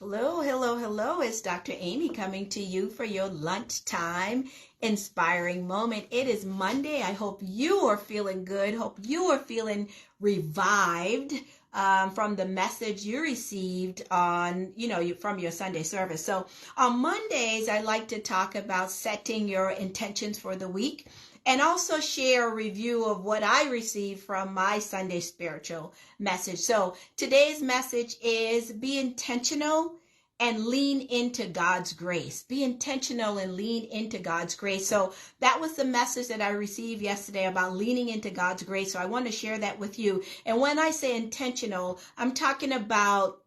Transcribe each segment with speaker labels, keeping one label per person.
Speaker 1: Hello, hello, hello. It's Dr. Amy coming to you for your lunchtime inspiring moment. It is Monday. I hope you are feeling good. Hope you are feeling revived from the message you received on, from your Sunday service. So on Mondays, I like to talk about setting your intentions for the week and also share a review of what I received from my Sunday spiritual message. So today's message is be intentional and lean into God's grace. Be intentional and lean into God's grace. So that was the message that I received yesterday about leaning into God's grace. So I want to share that with you. And when I say intentional, I'm talking about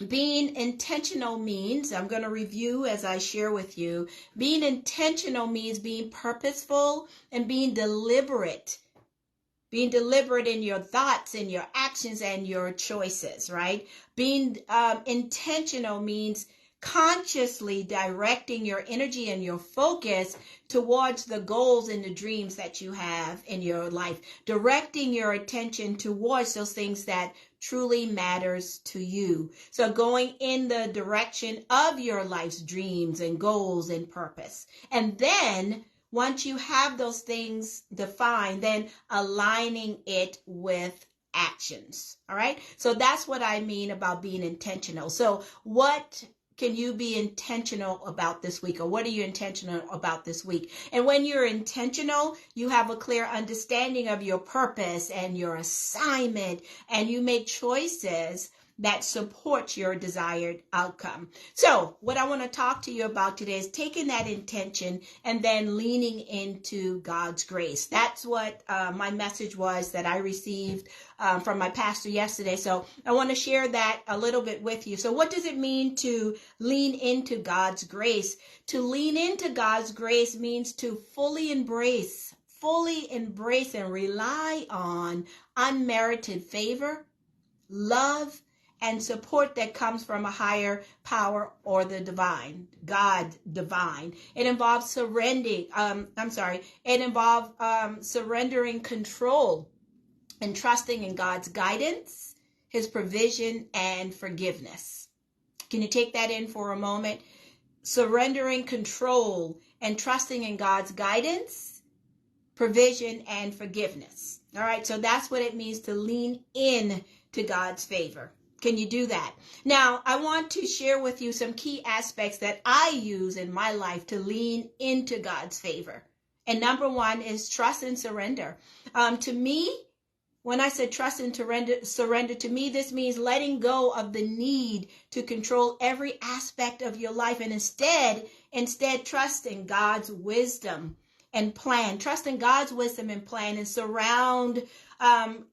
Speaker 1: being intentional means, I'm going to review as I share with you, being intentional means being purposeful and being deliberate in your thoughts and your actions and your choices, right? Being intentional means consciously directing your energy and your focus towards the goals and the dreams that you have in your life, directing your attention towards those things that truly matters to you. So going in the direction of your life's dreams and goals and purpose. And then once you have those things defined, then aligning it with actions. All right. So that's what I mean about being intentional. So what can you be intentional about this week, or what are you intentional about this week? And when you're intentional, you have a clear understanding of your purpose and your assignment, and you make choices that support your desired outcome. So what I want to talk to you about today is taking that intention and then leaning into God's grace. That's what my message was that I received from my pastor yesterday. So I want to share that a little bit with you. So what does it mean to lean into God's grace? To lean into God's grace means to fully embrace and rely on unmerited favor, love, and support that comes from a higher power or the divine, God divine. It involves surrendering control and trusting in God's guidance, his provision, and forgiveness. Can you take that in for a moment? Surrendering control and trusting in God's guidance, provision, and forgiveness. All right, so that's what it means to lean in to God's favor. Can you do that? Now, I want to share with you some key aspects that I use in my life to lean into God's favor. And number one is trust and surrender. To me, when I said trust and surrender, to me, this means letting go of the need to control every aspect of your life and instead trusting God's wisdom and plan. Trust in God's wisdom and plan, and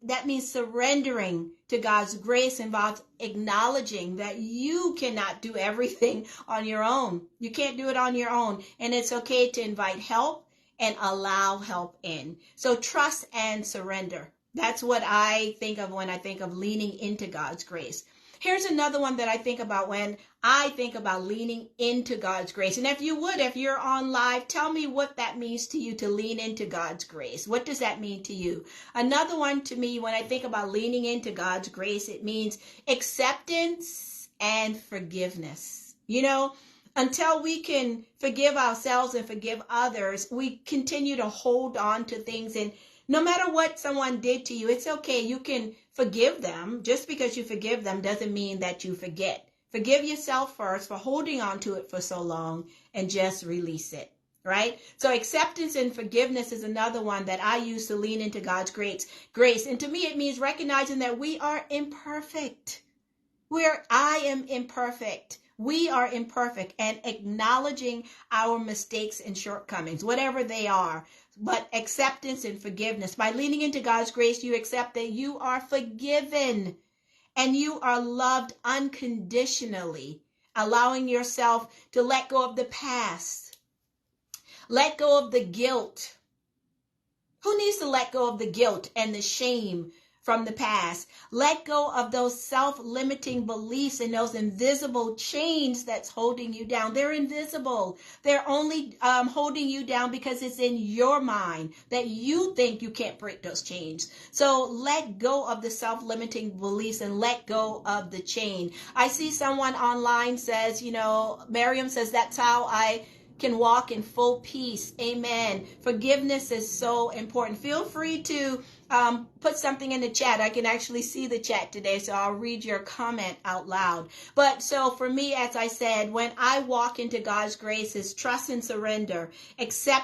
Speaker 1: that means surrendering to God's grace involves acknowledging that you cannot do everything on your own. You can't do it on your own. And it's okay to invite help and allow help in. So trust and surrender. That's what I think of when I think of leaning into God's grace. Here's another one that I think about when I think about leaning into God's grace. And if you're on live, tell me what that means to you to lean into God's grace. What does that mean to you? Another one to me, when I think about leaning into God's grace, it means acceptance and forgiveness. Until we can forgive ourselves and forgive others, we continue to hold on to things. And no matter what someone did to you, it's okay. You can forgive them. Just because you forgive them doesn't mean that you forget. Forgive yourself first for holding on to it for so long and just release it, right? So acceptance and forgiveness is another one that I use to lean into God's grace. And to me, it means recognizing that we are imperfect. I am imperfect. We are imperfect, and acknowledging our mistakes and shortcomings, whatever they are. But acceptance and forgiveness. By leaning into God's grace, you accept that you are forgiven and you are loved unconditionally, allowing yourself to let go of the past. Let go of the guilt. Who needs to let go of the guilt and the shame from the past. Let go of those self-limiting beliefs and those invisible chains that's holding you down. They're invisible. They're only holding you down because it's in your mind that you think you can't break those chains. So let go of the self-limiting beliefs and let go of the chain. I see someone online says, Miriam says, that's how I can walk in full peace. Amen. Forgiveness is so important. Feel free to put something in the chat. I can actually see the chat today, so I'll read your comment out loud. But so for me, as I said, when I walk into God's grace, is trust and surrender,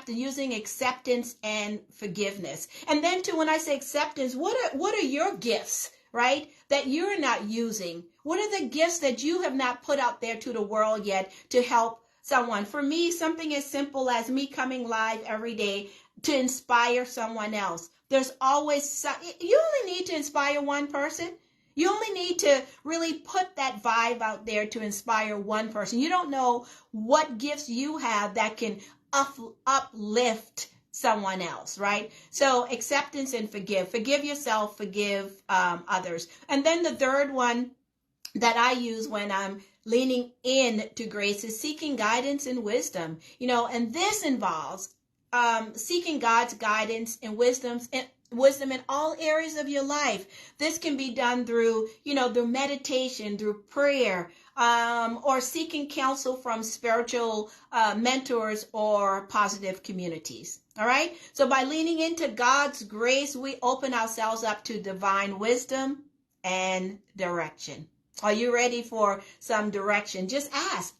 Speaker 1: using acceptance and forgiveness. And then too, when I say acceptance, what are your gifts, right, that you're not using? What are the gifts that you have not put out there to the world yet to help someone? For me, something as simple as me coming live every day to inspire someone else. There's always, you only need to inspire one person. You only need to really put that vibe out there to inspire one person. You don't know what gifts you have that can uplift someone else, right? So acceptance and forgive. Forgive yourself, forgive others. And then the third one that I use when I'm leaning in to grace is seeking guidance and wisdom, and this involves seeking God's guidance and wisdom in all areas of your life. This can be done through, through meditation, through prayer, or seeking counsel from spiritual mentors or positive communities. All right. So by leaning into God's grace, we open ourselves up to divine wisdom and direction. Are you ready for some direction? Just ask,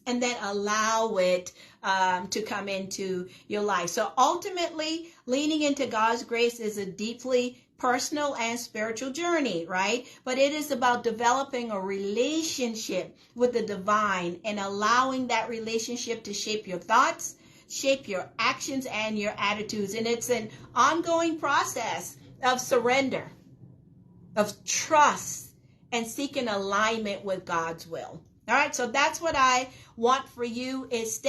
Speaker 1: and then allow it to come into your life. So ultimately, leaning into God's grace is a deeply personal and spiritual journey, right? But it is about developing a relationship with the divine and allowing that relationship to shape your thoughts, shape your actions and your attitudes. And it's an ongoing process of surrender, of trust, and seeking alignment with God's will. All right, so that's what I want for you, is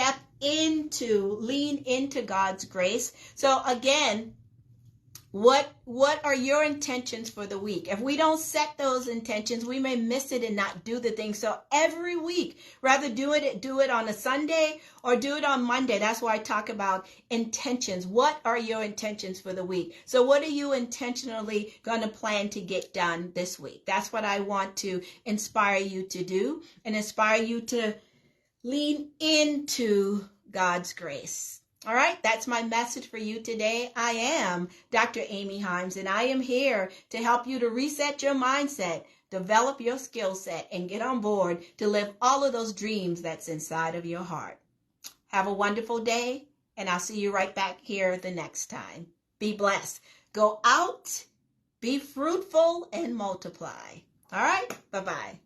Speaker 1: lean into God's grace. So again, what are your intentions for the week? If we don't set those intentions, we may miss it and not do the thing. So every week, rather do it on a Sunday or do it on Monday. That's why I talk about intentions. What are your intentions for the week? So what are you intentionally going to plan to get done this week? That's what I want to inspire you to do, and inspire you to lean into God's grace. All right, that's my message for you today. I am Dr. Amy Himes, and I am here to help you to reset your mindset, develop your skill set, and get on board to live all of those dreams that's inside of your heart. Have a wonderful day, and I'll see you right back here the next time. Be blessed. Go out, be fruitful, and multiply. All right, bye-bye.